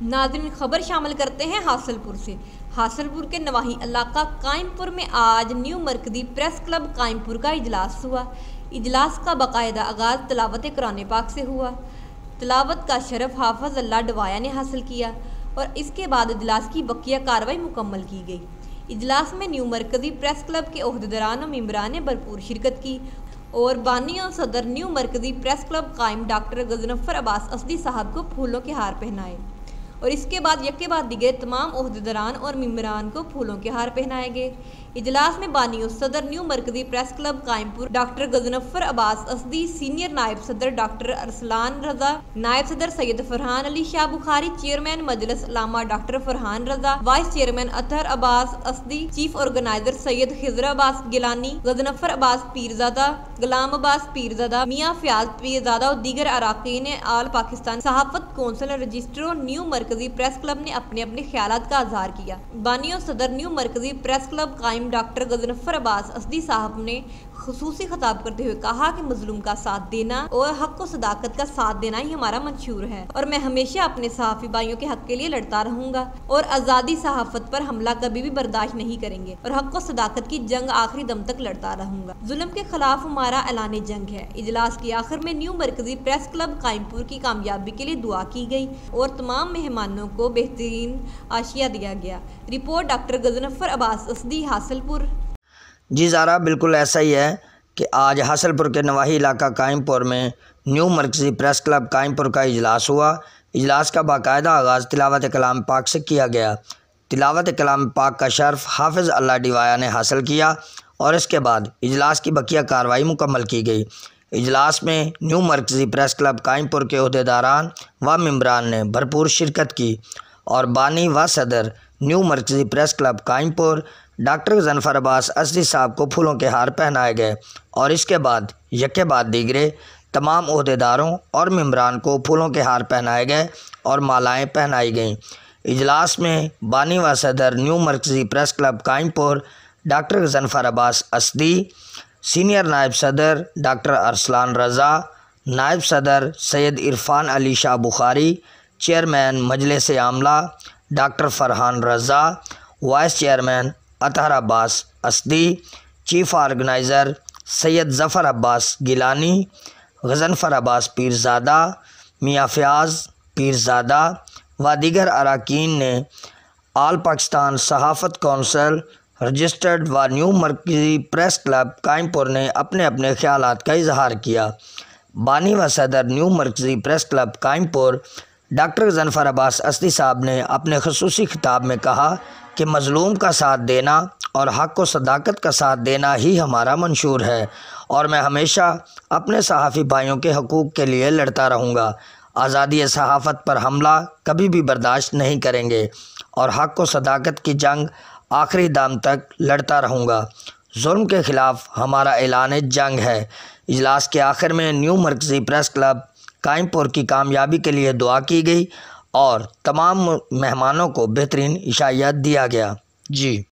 ناظرین خبر شامل کرتے ہیں حاصل پور سے۔ حاصل پور کے نواحی علاقہ قائم پور میں آج نیو مرکزی پریس کلب قائم پور کا اجلاس ہوا۔ اجلاس کا باقاعدہ آغاز تلاوت قرآن پاک سے ہوا۔ تلاوت کا شرف حافظ اللہ ڈوایا نے حاصل کیا اور اس کے بعد اجلاس کی بقیہ کارروائی مکمل کی گئی۔ اجلاس میں نیو مرکزی پریس کلب کے عہدیداران اور ممبران نے بھرپور شرکت کی اور بانی اور صدر نیو مرکزی پریس کلب قائم ڈاکٹر غضنفر عباس اسدی صاحب کو پھولوں کے ہار پہنائے اور اس کے بعد یکے بعد دیگر تمام عہدیداران اور ممبران کو پھولوں کے ہار پہنائے گئے۔ اجلاس میں بانی و صدر نیو مرکزی پریس کلب قائم پور ڈاکٹر غضنفر عباس اسدی، سینئر نائب صدر ڈاکٹر ارسلان رضا، نائب صدر سید فرحان علی شاہ بخاری، چیئرمین مجلس علامہ ڈاکٹر فرحان رضا، وائس چیئرمین اطہر عباس اسدی، چیف آرگنائزر سید خضر عباس گیلانی، غضنفر عباس پیرزادہ، غلام عباس پیرزادہ، میاں فیاض پیرزادہ اور دیگر اراکین آل پاکستان صحافت کونسل رجسٹر نیو مرکزی پریس کلب نے اپنے اپنے خیالات کا اظہار کیا۔ بانی و صدر نیو مرکزی پریس کلب قائم ڈاکٹر غضنفر عباس اسدی صاحب نے خصوصی خطاب کرتے ہوئے کہا کہ مظلوم کا ساتھ دینا اور حق و صداقت کا ساتھ دینا ہی ہمارا منشور ہے اور میں ہمیشہ اپنے صحافی بھائیوں کے حق کے لیے لڑتا رہوں گا اور آزادی صحافت پر حملہ کبھی بھی برداشت نہیں کریں گے اور حق و صداقت کی جنگ آخری دم تک لڑتا رہوں گا۔ ظلم کے خلاف ہمارا اعلان جنگ ہے۔ اجلاس کے آخر میں نیو مرکزی پریس کلب قائم پور کی کامیابی کے لیے دعا کی گئی اور تمام مہمانوں کو بہترین عشیہ دیا گیا۔ رپورٹ ڈاکٹر غضنفر عباس اسدی، حاصل پور۔ جی زارا، بالکل ایسا ہی ہے کہ آج حاصل پور کے نواحی علاقہ قائم پور میں نیو مرکزی پریس کلب قائم پور کا اجلاس ہوا۔ اجلاس کا باقاعدہ آغاز تلاوت کلام پاک سے کیا گیا۔ تلاوت کلام پاک کا شرف حافظ اللہ ڈوایا نے حاصل کیا اور اس کے بعد اجلاس کی بقیہ کارروائی مکمل کی گئی۔ اجلاس میں نیو مرکزی پریس کلب قائم پور کے عہدیداران و ممبران نے بھرپور شرکت کی اور بانی و صدر نیو مرکزی پریس کلب قائم پور ڈاکٹر غضنفر عباس اسدی صاحب کو پھولوں کے ہار پہنائے گئے اور اس کے بعد یکے بعد دیگرے تمام عہدیداروں اور ممبران کو پھولوں کے ہار پہنائے گئے اور مالائیں پہنائی گئیں۔ اجلاس میں بانی و صدر نیو مرکزی پریس کلب قائم پور ڈاکٹر غضنفر عباس اسدی، سینئر نائب صدر ڈاکٹر ارسلان رضا، نائب صدر سید عرفان علی شاہ بخاری، چیئرمین مجلس عاملہ ڈاکٹر فرحان رضا، وائس چیئرمین اطہر عباس اسدی، چیف آرگنائزر سید ظفر عباس گیلانی، غضنفر عباس پیرزادہ، میاں فیاض پیرزادہ و دیگر اراکین نے آل پاکستان صحافت کونسل رجسٹرڈ و نیو مرکزی پریس کلب قائم پور نے اپنے اپنے خیالات کا اظہار کیا۔ بانی و صدر نیو مرکزی پریس کلب قائم پور ڈاکٹر غضنفر عباس اسدی صاحب نے اپنے خصوصی خطاب میں کہا کہ مظلوم کا ساتھ دینا اور حق و صداقت کا ساتھ دینا ہی ہمارا منشور ہے اور میں ہمیشہ اپنے صحافی بھائیوں کے حقوق کے لیے لڑتا رہوں گا۔ آزادی صحافت پر حملہ کبھی بھی برداشت نہیں کریں گے اور حق و صداقت کی جنگ آخری دم تک لڑتا رہوں گا۔ ظلم کے خلاف ہمارا اعلان جنگ ہے۔ اجلاس کے آخر میں نیو مرکزی پریس کلب قائم پور کی کامیابی کے لیے دعا کی گئی اور تمام مہمانوں کو بہترین عشائیہ دیا گیا۔ جی